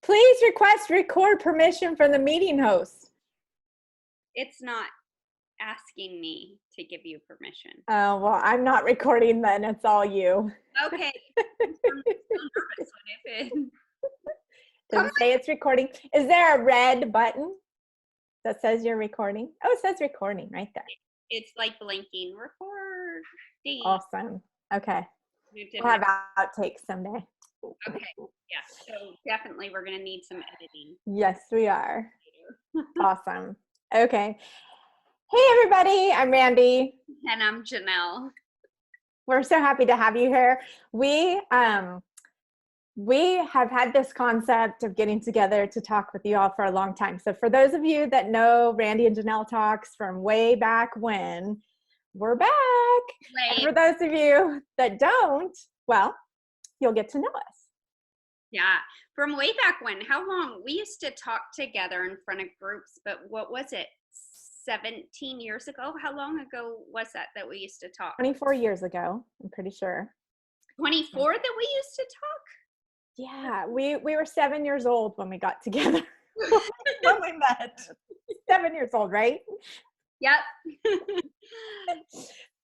Please record permission from the meeting host. It's not asking me to give you permission. Oh, well, I'm not recording then. It's all you. Okay. I'm so nervous when it Does it say it's recording? Is there a red button that says you're recording? Oh, it says recording right there. It's like blinking. Recording. Awesome. Okay. We'll have outtakes someday. Okay. Yeah. So definitely we're going to need some editing. Yes, we are. Awesome. Okay. Hey, everybody. I'm Randi. And I'm Janelle. We're so happy to have you here. We have had this concept of getting together to talk with you all for a long time. So for those of you that know Randi and Janelle talks from way back when, we're back. And for those of you that don't, well, you'll get to know us. Yeah, from way back when. How long? We used to talk together in front of groups, but what was it? 17 years ago? How long ago was that we used to talk? 24 years ago, I'm pretty sure. 24 that we used to talk? Yeah, we were 7 years old when we got together. When we met. 7 years old, right? Yep.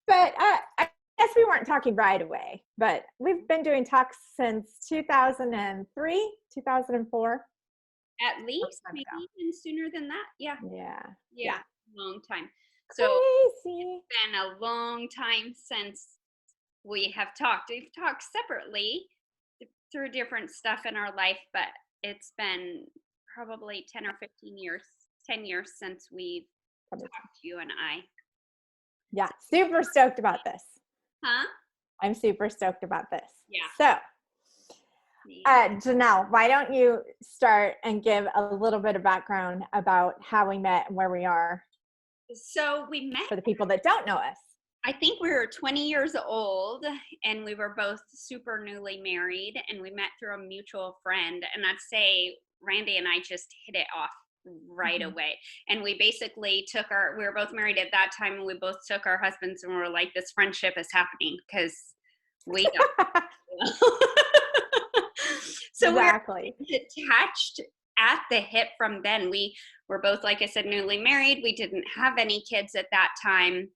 But I guess we weren't talking right away, but we've been doing talks since 2003, 2004. At least, maybe even sooner than that. Yeah. Yeah. Long time. So crazy. It's been a long time since we have talked. We've talked separately through different stuff in our life, but it's been probably 10 or 15 years, 10 years since we've talked, you and I. Yeah, super stoked about this. Huh? I'm super stoked about this. Yeah. So, Janelle, why don't you start and give a little bit of background about how we met and where we are? So we met. For the people that don't know us. I think we were 20 years old and we were both super newly married, and we met through a mutual friend. And I'd say Randi and I just hit it off right away. And we basically we were both married at that time, and we both took our husbands and we were like, this friendship is happening because we don't. So exactly. We were attached at the hip from then. We were both, like I said, newly married. We didn't have any kids at that time.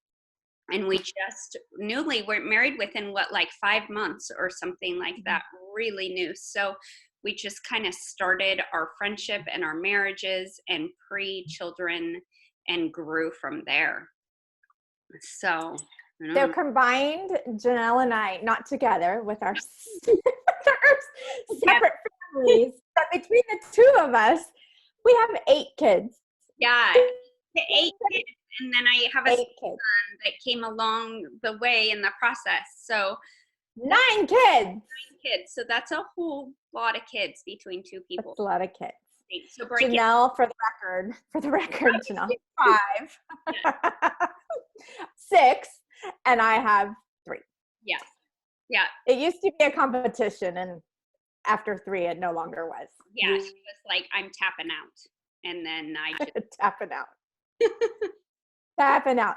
And we just were married within 5 months or something like that, really new. So we just kind of started our friendship and our marriages and pre-children and grew from there. So combined, Janelle and I, not together with our separate families, but between the two of us, we have 8 kids. Yeah, 8 kids. And then I have a son that came along the way in the process. So 9 kids. 9 kids. So that's a whole lot of kids between 2 people. That's a lot of kids. So Janelle, for the record, Janelle, 5, 6, and I have 3. Yes. Yeah. It used to be a competition, and after 3, it no longer was. Yeah, she was like, I'm tapping out. And then I just tapping out. Tapping out.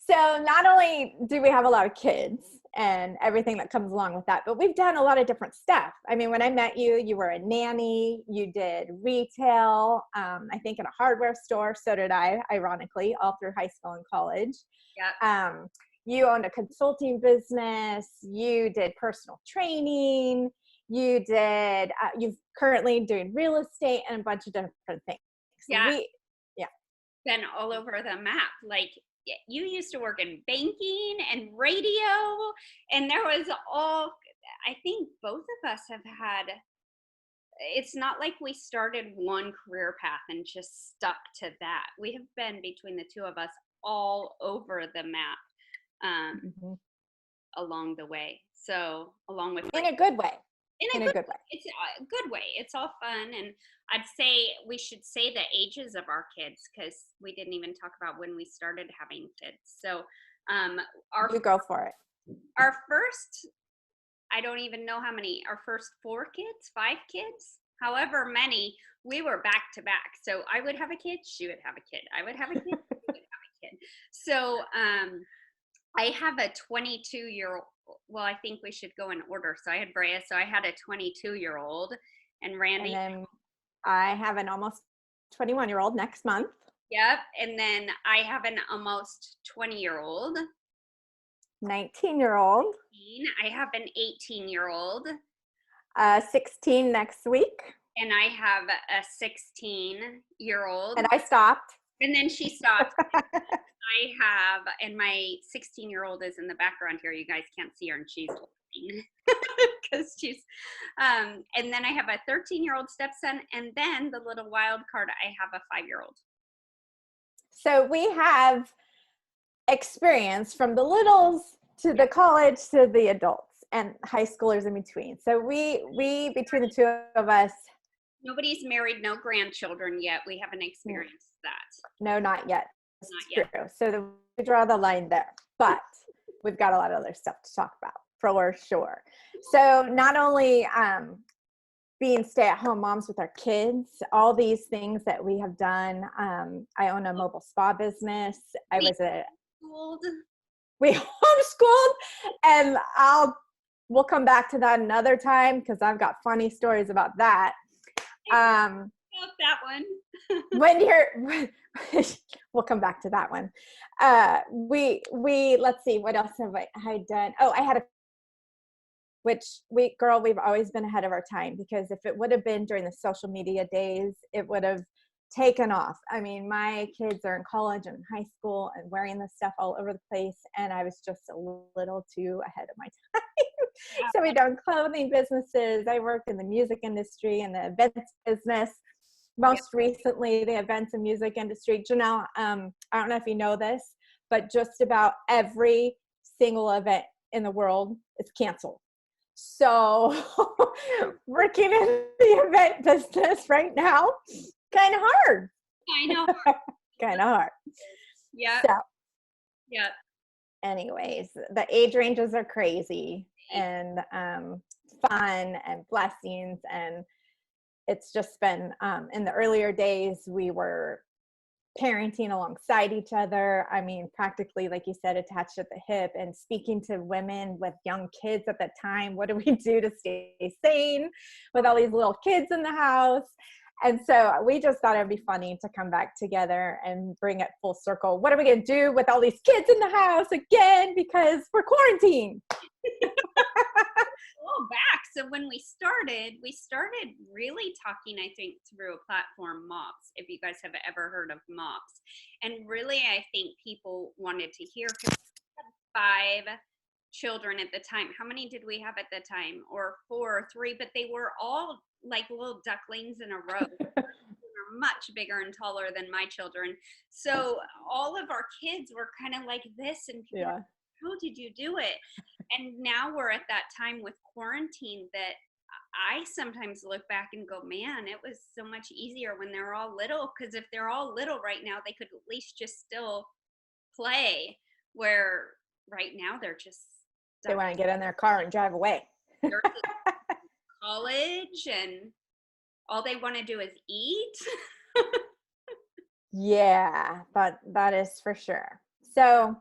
So not only do we have a lot of kids and everything that comes along with that, but we've done a lot of different stuff. I mean, when I met you, you were a nanny, you did retail, I think in a hardware store. So did I, ironically, all through high school and college. Yeah. You owned a consulting business, you did personal training, you're currently doing real estate and a bunch of different things. So yeah. Been all over the map. Like, you used to work in banking and radio, and there was I think both of us have had, it's not like we started one career path and just stuck to that. We have been, between the two of us, all over the map along the way. So along with in a good way. In a good way. It's a good way. It's all fun. And I'd say we should say the ages of our kids, because we didn't even talk about when we started having kids. So you go for it. Our first, I don't even know how many, our first 4 kids, 5 kids, however many, we were back to back. So I would have a kid, she would have a kid. I would have a kid, she would have a kid. So I have a 22-year-old. Well, I think we should go in order. So I had Brea. So I had a 22-year-old, and Randi. And then I have an almost 21-year-old next month. Yep. And then I have an almost 20-year-old. 19-year-old. I have an 18-year-old. 16 next week. And I have a 16-year-old. And I stopped. And then she stopped. I have, and my 16-year-old is in the background here. You guys can't see her, and she's laughing because she's, and then I have a 13-year-old stepson, and then the little wild card, I have a 5-year-old. So we have experience from the littles to the college to the adults and high schoolers in between. So we between the two of us. Nobody's married, no grandchildren yet. We haven't experienced that. No, not yet. Not true. Yet. So we draw the line there, but we've got a lot of other stuff to talk about for sure. So not only being stay-at-home moms with our kids, all these things that we have done. I own a mobile spa business. We homeschooled, and we'll come back to that another time because I've got funny stories about that. That one. We'll come back to that one. Let's see, what else have I done? Oh, I had we've always been ahead of our time, because if it would have been during the social media days, it would have taken off. I mean, my kids are in college and high school and wearing this stuff all over the place, and I was just a little too ahead of my time. So we've done clothing businesses. I work in the music industry and the events business. Most recently, the events and music industry. Janelle, I don't know if you know this, but just about every single event in the world is canceled. So working in the event business right now, kind of hard. I know. Kind of hard. Yeah. So, yeah. Anyways, the age ranges are crazy and fun and blessings. And it's just been, in the earlier days, we were parenting alongside each other. I mean, practically, like you said, attached at the hip, and speaking to women with young kids at the time. What do we do to stay sane with all these little kids in the house? And so we just thought it'd be funny to come back together and bring it full circle. What are we going to do with all these kids in the house again? Because we're quarantined. Back. So when we started really talking, I think, through a platform, MOPS, if you guys have ever heard of MOPS. And really, I think people wanted to hear, because we had 5 children at the time. How many did we have at the time? Or 4 or 3, but they were all like little ducklings in a row. They were much bigger and taller than my children. So all of our kids were kind of like this, and people were, how did you do it? And now we're at that time with quarantine that I sometimes look back and go, man, it was so much easier when they're all little, because if they're all little right now, they could at least just still play, where right now they're just they want to get in their car and drive away. They're college, and all they want to do is eat. Yeah, that is for sure. So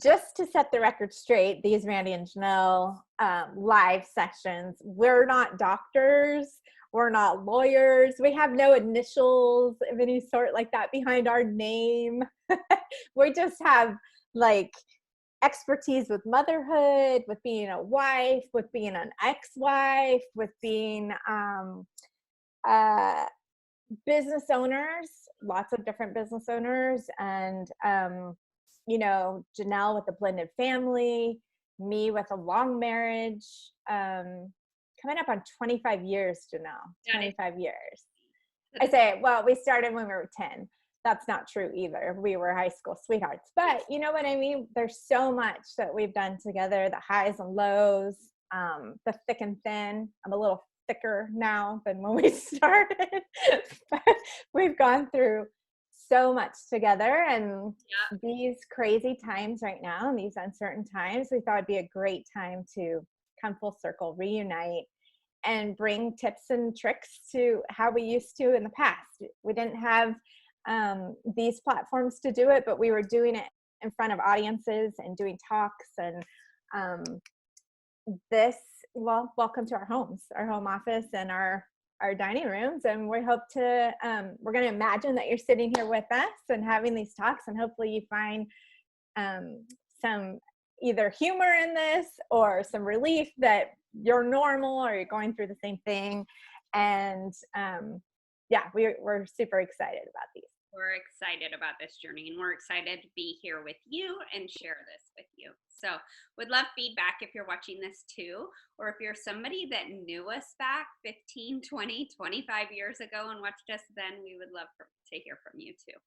just to set the record straight, these Randi and Janelle live sessions, we're not doctors, we're not lawyers, we have no initials of any sort like that behind our name. We just have like expertise with motherhood, with being a wife, with being an ex-wife, with being business owners, lots of different business owners, and Janelle with a blended family, me with a long marriage, coming up on 25 years, Janelle, 25 years. I say, well, we started when we were 10. That's not true either. We were high school sweethearts, but you know what I mean? There's so much that we've done together, the highs and lows, the thick and thin. I'm a little thicker now than when we started, but we've gone through so much together, and these crazy times right now, and these uncertain times, we thought it'd be a great time to come full circle, reunite, and bring tips and tricks to how we used to in the past. We didn't have these platforms to do it, but we were doing it in front of audiences and doing talks, and welcome to our homes, our home office, and our our dining rooms, and we hope to, we're going to imagine that you're sitting here with us and having these talks, and hopefully you find some either humor in this or some relief that you're normal or you're going through the same thing. And yeah, we're super excited about these. We're excited about this journey, and we're excited to be here with you and share this with you. So would love feedback if you're watching this too, or if you're somebody that knew us back 15, 20, 25 years ago and watched us then, we would love to hear from you too.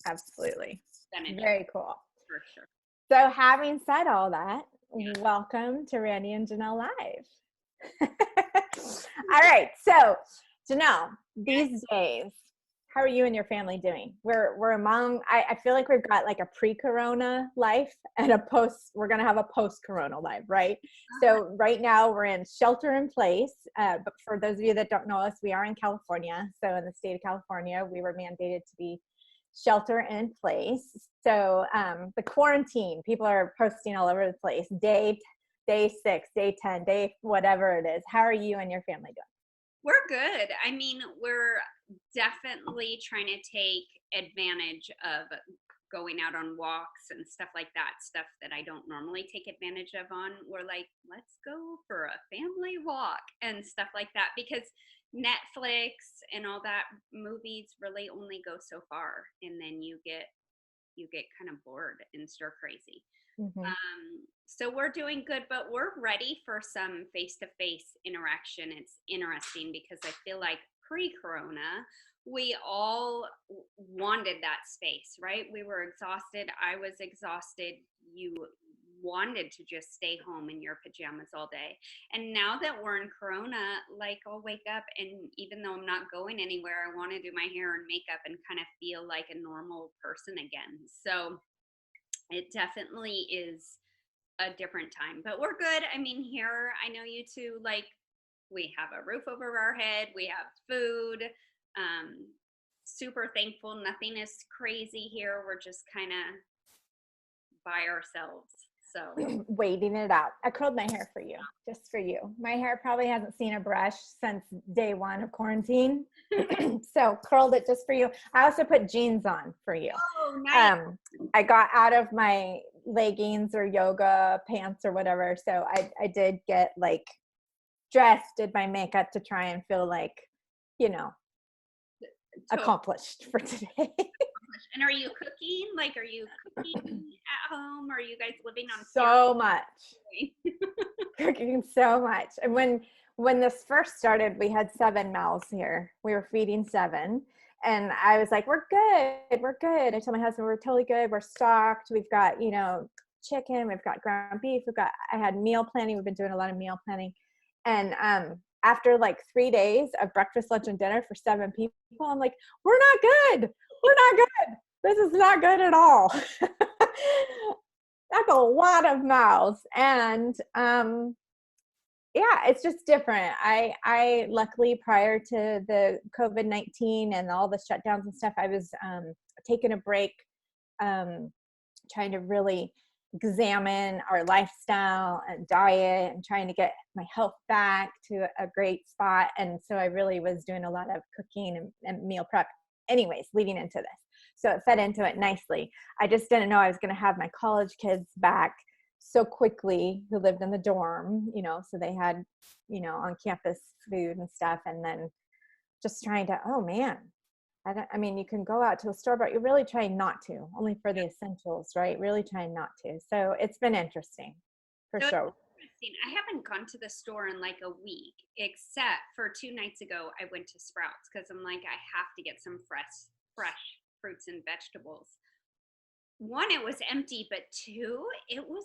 Absolutely. Benedict, very cool. for sure. So having said all that, welcome to Randi and Janelle Live. All right, so Janelle, these days, how are you and your family doing? We're among, I feel like we've got like a pre-corona life and we're going to have a post-corona life, right? So right now we're in shelter in place. But for those of you that don't know us, we are in California. So in the state of California, we were mandated to be shelter in place. So the quarantine, people are posting all over the place, day 6, day 10, day whatever it is. How are you and your family doing? We're good. I mean, we're definitely trying to take advantage of going out on walks and stuff like that, stuff that I don't normally take advantage of on. We're like, let's go for a family walk and stuff like that, because Netflix and all that movies really only go so far, and then you get kind of bored and stir crazy. Mm-hmm. So we're doing good, but we're ready for some face-to-face interaction. It's interesting because I feel like pre-corona, we all wanted that space, right? We were exhausted. I was exhausted. You wanted to just stay home in your pajamas all day. And now that we're in corona, like I'll wake up and even though I'm not going anywhere, I want to do my hair and makeup and kind of feel like a normal person again. So it definitely is a different time, but we're good. I mean, here, I know you two, like, we have a roof over our head, we have food, super thankful. Nothing is crazy here. We're just kind of by ourselves. So waiting it out. I curled my hair for you, just for you. My hair probably hasn't seen a brush since day 1 of quarantine. So curled it just for you. I also put jeans on for you. Oh, nice. I got out of my leggings or yoga pants or whatever. So I did get like dressed, did my makeup to try and feel like, accomplished for today. And are you cooking? Like, are you cooking at home? Or are you guys living on so much? Cooking so much. And when this first started, we had 7 mouths here. We were feeding 7. And I was like, we're good. We're good. I told my husband, we're totally good. We're stocked. We've got, chicken. We've got ground beef. I had meal planning. We've been doing a lot of meal planning. And after like 3 days of breakfast, lunch, and dinner for 7 people, I'm like, we're not good. We're not good. This is not good at all. That's a lot of mouths. And yeah, it's just different. I luckily, prior to the COVID-19 and all the shutdowns and stuff, I was taking a break, trying to really examine our lifestyle and diet and trying to get my health back to a great spot. And so I really was doing a lot of cooking and meal prep anyways, leading into this. So it fed into it nicely. I just didn't know I was going to have my college kids back so quickly, who lived in the dorm, so they had, on campus food and stuff. And then just trying to, oh man, I mean, you can go out to the store, but you're really trying not to, only for the essentials, right? Really trying not to. So it's been interesting, for sure. Interesting. I haven't gone to the store in like a week, except for 2 nights ago, I went to Sprouts because I'm like, I have to get some fresh fruits and vegetables. 1, it was empty, but 2, it was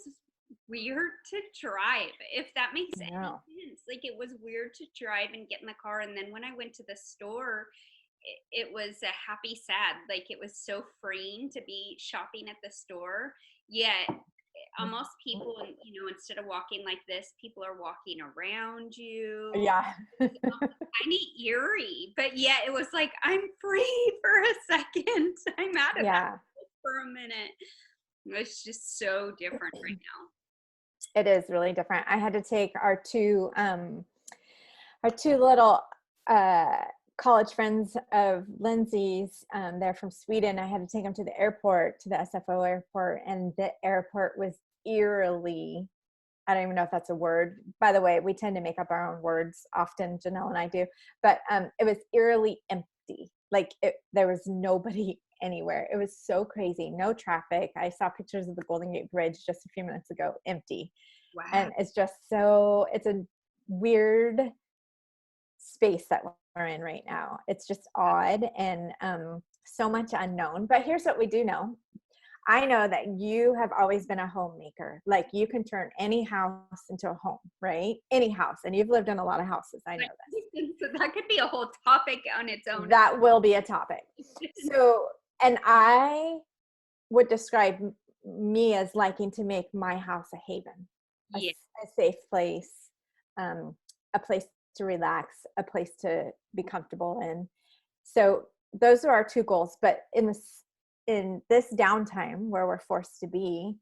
weird to drive, if that makes any sense. Like, it was weird to drive and get in the car. And then when I went to the store, it was a happy sad. Like, it was so freeing to be shopping at the store, yet almost people, instead of walking like this, people are walking around you. Yeah. It's kind of eerie, but yet it was like, I'm free for a second. I'm out of that for a minute. It's just so different right now. It is really different. I had to take our two little college friends of Lindsay's. They're from Sweden. I had to take them to the airport, to the SFO airport, and the airport was eerily, I don't even know if that's a word. By the way, we tend to make up our own words often, Janelle and I do, but it was eerily empty. Like there was nobody anywhere. It was so crazy. No traffic. I saw pictures of the Golden Gate Bridge just a few minutes ago, empty. Wow. And it's just so, it's a weird space that we're in right now. It's just odd and so much unknown. But here's what we do know. I know that you have always been a homemaker. Like you can turn any house into a home, right? Any house. And you've lived in a lot of houses. I know this. So that could be a whole topic on its own. That will be a topic. So, and I would describe me as liking to make my house a haven, a safe place, a place to relax, a place to be comfortable in. So those are our two goals. But in this downtime where we're forced to be,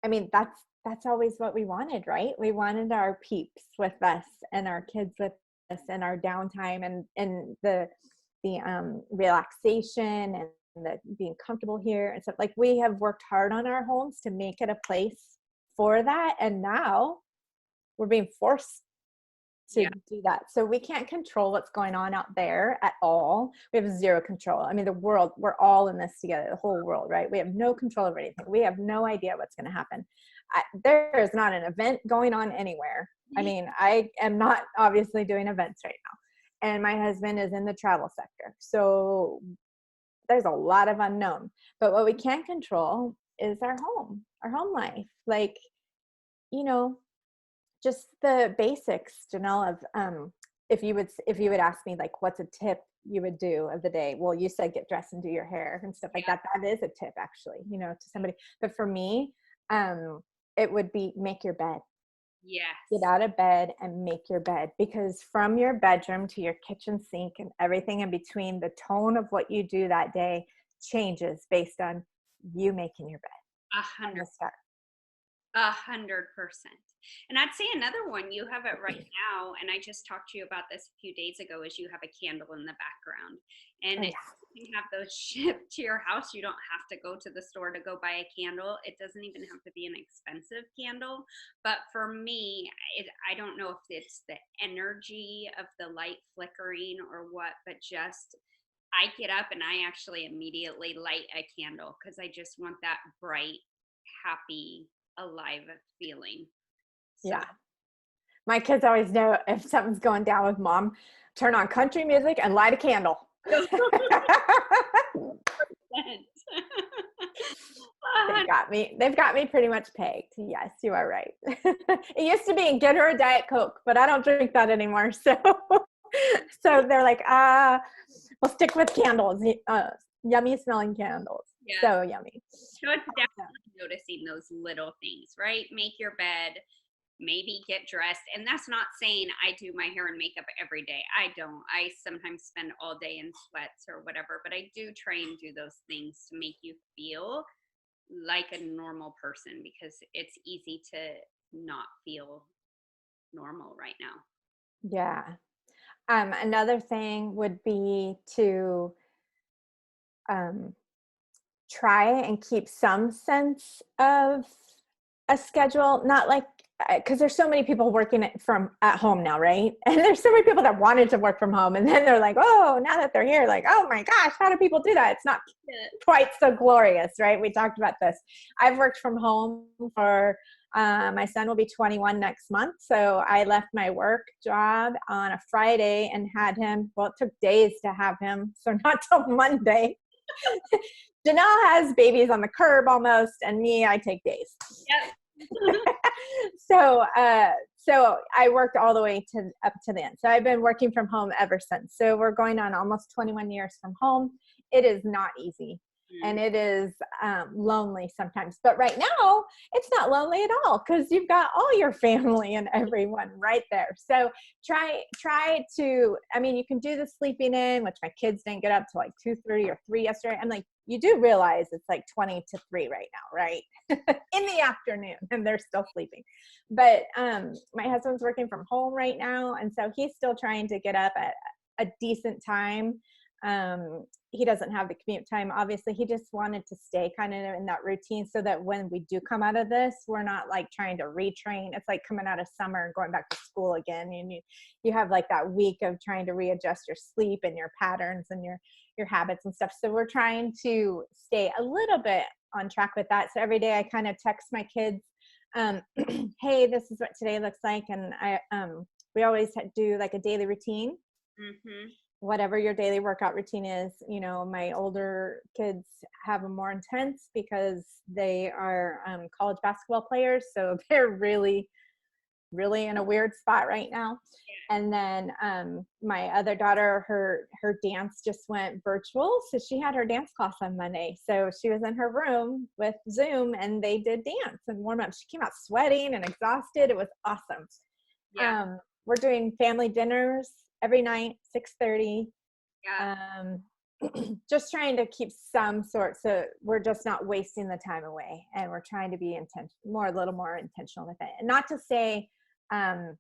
I mean, that's always what we wanted, right? We wanted our peeps with us and our kids with us and our downtime and the relaxation and the being comfortable here and stuff. Like we have worked hard on our homes to make it a place for that. And now we're being forced to do that. So we can't control what's going on out there at all. We have zero control. I mean, the world, we're all in this together, the whole world, right? We have no control over anything. We have no idea what's going to happen. There is not an event going on anywhere. I mean, I am not obviously doing events right now. And my husband is in the travel sector. So there's a lot of unknown. But what we can control is our home life. Like, you know, just the basics, Janelle, of if you would ask me like what's a tip you would do of the day. Well, you said get dressed and do your hair and stuff like that. That is a tip actually, you know, to somebody. But for me, it would be make your bed. Yes. Get out of bed and make your bed, because from your bedroom to your kitchen sink and everything in between, the tone of what you do that day changes based on you making your bed. 100%. 100%. And I'd say another one, you have it right now, and I just talked to you about this a few days ago, is you have a candle in the background. And you can have those shipped to your house. You don't have to go to the store to go buy a candle. It doesn't even have to be an expensive candle. But for me, I don't know if it's the energy of the light flickering or what, but just I get up and I actually immediately light a candle because I just want that bright, happy, alive feeling. So. Yeah. My kids always know if something's going down with mom, turn on country music and light a candle. They've got me pretty much pegged. Yes, you are right. It used to be get her a Diet Coke, but I don't drink that anymore. So they're like, we'll stick with candles, yummy smelling candles. Yeah. So yummy. So it's definitely noticing those little things, right? Make your bed, maybe get dressed. And that's not saying I do my hair and makeup every day. I don't. I sometimes spend all day in sweats or whatever, but I do try and do those things to make you feel like a normal person, because it's easy to not feel normal right now. Yeah. Another thing would be to try and keep some sense of a schedule, not like, because there's so many people working from at home now, right? And there's so many people that wanted to work from home, and then they're like, oh, now that they're here, like, oh my gosh, how do people do that? It's not quite so glorious, right? We talked about this. I've worked from home for my son will be 21 next month, so I left my work job on a Friday and had him. Well, it took days to have him, so not till Monday. Janelle has babies on the curb almost, and me, I take days. Yep. So I worked all the way up to the end. So I've been working from home ever since. So we're going on almost 21 years from home. It is not easy. And it is lonely sometimes. But right now, it's not lonely at all, because you've got all your family and everyone right there. So try to, I mean, you can do the sleeping in, which my kids didn't get up till like 2:30 or 3 yesterday. I'm like, you do realize it's like 20 to 3 right now, right? In the afternoon, and they're still sleeping. But my husband's working from home right now, and so he's still trying to get up at a decent time. He doesn't have the commute time. Obviously, he just wanted to stay kind of in that routine so that when we do come out of this, we're not like trying to retrain. It's like coming out of summer and going back to school again. And you have like that week of trying to readjust your sleep and your patterns and your habits and stuff. So we're trying to stay a little bit on track with that. So every day I kind of text my kids, hey, this is what today looks like. And we always do like a daily routine. Mm-hmm. Whatever your daily workout routine is. You know, my older kids have a more intense because they are college basketball players. So they're really, really in a weird spot right now. And then my other daughter, her dance just went virtual. So she had her dance class on Monday. So she was in her room with Zoom and they did dance and warm up. She came out sweating and exhausted. It was awesome. Yeah. We're doing family dinners every night, 6:30. Yeah. Just trying to keep some sort, so we're just not wasting the time away, and we're trying to be a little more intentional with it. And not to say, don't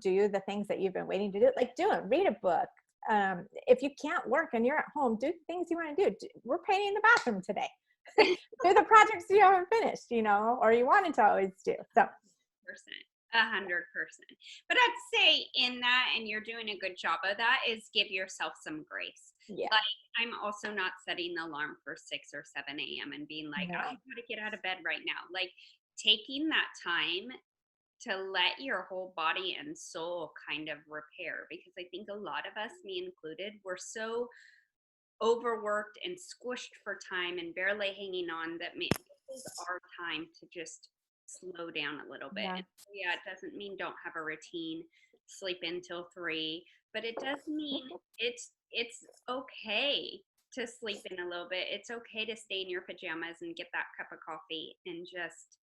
do the things that you've been waiting to do. Like do it, read a book. If you can't work and you're at home, do things you want to do. We're painting the bathroom today. Do the projects you haven't finished, or you wanted to always do. So. 100%. But I'd say in that, and you're doing a good job of that, is give yourself some grace. Yeah. Like I'm also not setting the alarm for 6 or 7 a.m. and being like, No. I gotta get out of bed right now. Like taking that time to let your whole body and soul kind of repair, because I think a lot of us, me included, we're so overworked and squished for time and barely hanging on that this is our time to just slow down a little bit. Yeah. And yeah, it doesn't mean don't have a routine, sleep until 3, but it does mean it's okay to sleep in a little bit. It's okay to stay in your pajamas and get that cup of coffee and just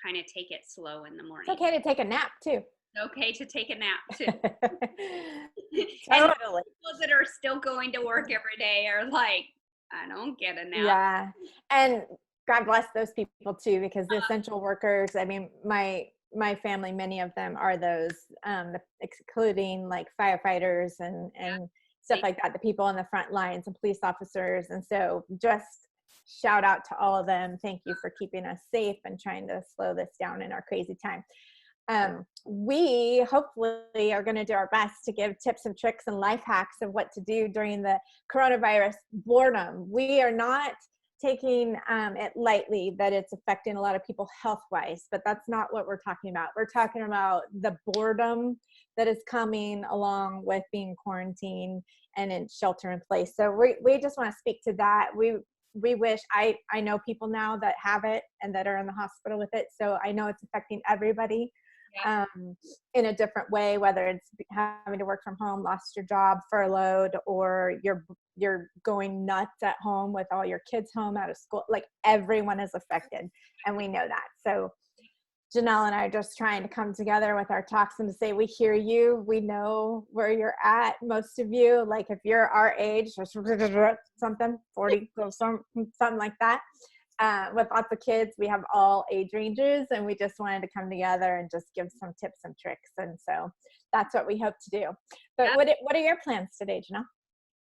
kind of take it slow in the morning. It's okay to take a nap too. Okay to take a nap too. Totally. And people that are still going to work every day are like, I don't get a nap. Yeah. And God bless those people too, because the essential workers, I mean, my family, many of them are those, including like firefighters and stuff like that, the people on the front lines and police officers. And so just shout out to all of them. Thank you for keeping us safe and trying to slow this down in our crazy time. We hopefully are going to do our best to give tips and tricks and life hacks of what to do during the coronavirus boredom. We are not taking it lightly that it's affecting a lot of people health-wise, but that's not what we're talking about. We're talking about the boredom that is coming along with being quarantined and in shelter in place. So we just want to speak to that. We wish, I know people now that have it and that are in the hospital with it. So I know it's affecting everybody. Yeah. In a different way, whether it's having to work from home, lost your job, furloughed, or you're going nuts at home with all your kids home out of school. Like everyone is affected, and we know that. So Janelle and I are just trying to come together with our talks and to say, we hear you, we know where you're at. Most of you, like if you're our age, or something 40, something like that. With lots of kids, we have all age ranges, and we just wanted to come together and just give some tips and tricks. And so that's what we hope to do. But what are your plans today, Janelle?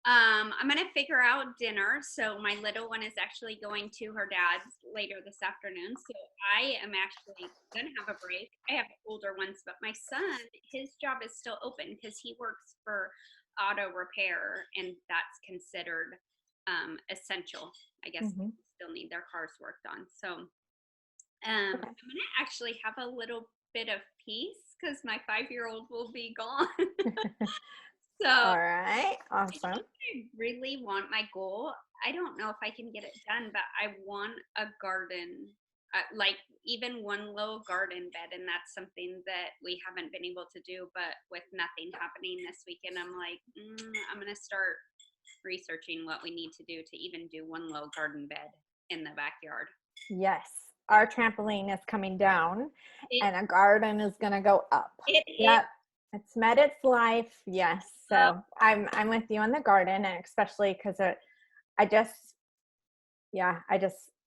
I'm going to figure out dinner. So my little one is actually going to her dad's later this afternoon. So I am actually going to have a break. I have older ones, but my son, his job is still open because he works for auto repair, and that's considered essential. I guess people still need their cars worked on. So I'm going to actually have a little bit of peace because my 5-year-old will be gone. So all right, awesome. I really want my goal. I don't know if I can get it done, but I want a garden, like even one low garden bed. And that's something that we haven't been able to do, but with nothing happening this weekend, I'm like, I'm going to start researching what we need to do to even do one low garden bed in the backyard. Yes. Our trampoline is coming down and a garden is going to go up. Yep. It's met its life. Yes. So I'm with you on the garden, and especially because I just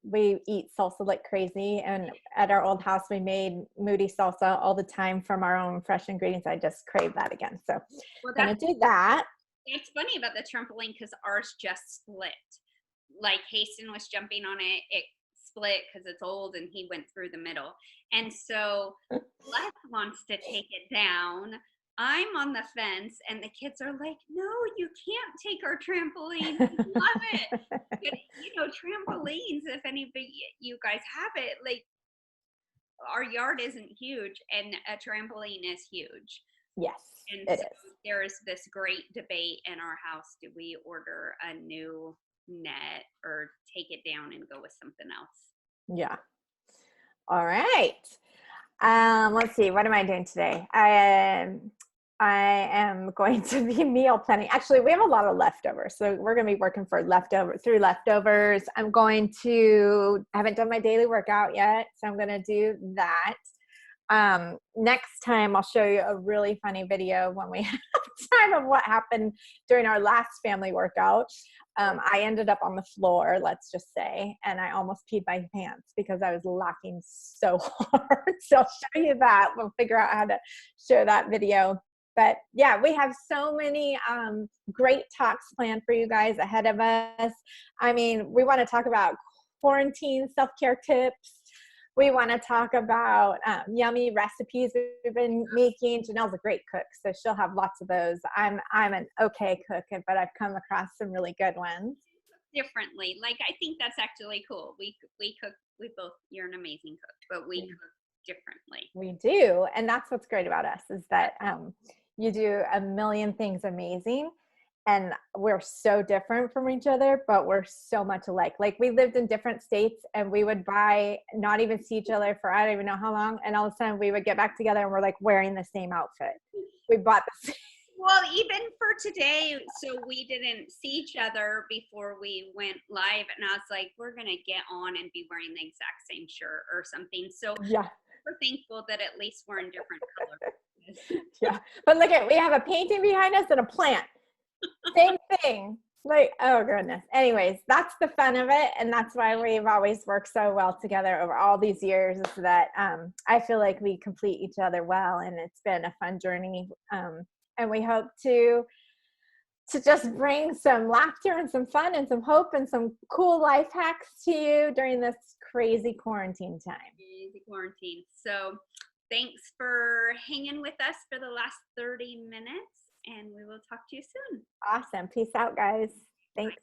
we eat salsa like crazy. And at our old house, we made moody salsa all the time from our own fresh ingredients. I just crave that again. So Well, I'm going to do that. it's funny about the trampoline because ours just split. Like Hasten was jumping on it, it split because it's old and he went through the middle. And so Les wants to take it down. I'm on the fence and the kids are like, no, you can't take our trampoline. We love it. But you know, trampolines, if anybody, you guys have it, like our yard isn't huge and a trampoline is huge. Yes, And it so is. there's this great debate in our house. Do we order a new net or take it down and go with something else? Yeah. All right. Let's see. What am I doing today? I am going to be meal planning. Actually, we have a lot of leftovers, so we're going to be working through leftovers. I haven't done my daily workout yet, so I'm going to do that. Next time I'll show you a really funny video when we have time of what happened during our last family workout. I ended up on the floor, let's just say, and I almost peed my pants because I was laughing so hard. So I'll show you that. We'll figure out how to show that video. But yeah, we have so many great talks planned for you guys ahead of us. I mean, we want to talk about quarantine self-care tips. We want to talk about yummy recipes we've been making. Janelle's a great cook, so she'll have lots of those. I'm an okay cook, but I've come across some really good ones. Differently, like I think that's actually cool. We cook. We both. You're an amazing cook, but we cook differently. We do, and that's what's great about us is that you do a million things amazing. And we're so different from each other, but we're so much alike. Like we lived in different states and we would not even see each other for, I don't even know how long. And all of a sudden we would get back together and we're like wearing the same outfit. We bought the same. Well, even for today, so we didn't see each other before we went live. And I was like, we're going to get on and be wearing the exact same shirt or something. So yeah, we're thankful that at least we're in different colors. Yeah. But look we have a painting behind us and a plant. Same thing. Like, oh goodness. Anyways, that's the fun of it. And that's why we've always worked so well together over all these years, is that I feel like we complete each other well. And it's been a fun journey. And we hope to just bring some laughter and some fun and some hope and some cool life hacks to you during this crazy quarantine time. Crazy quarantine. So thanks for hanging with us for the last 30 minutes. And we will talk to you soon. Awesome. Peace out, guys. Thanks.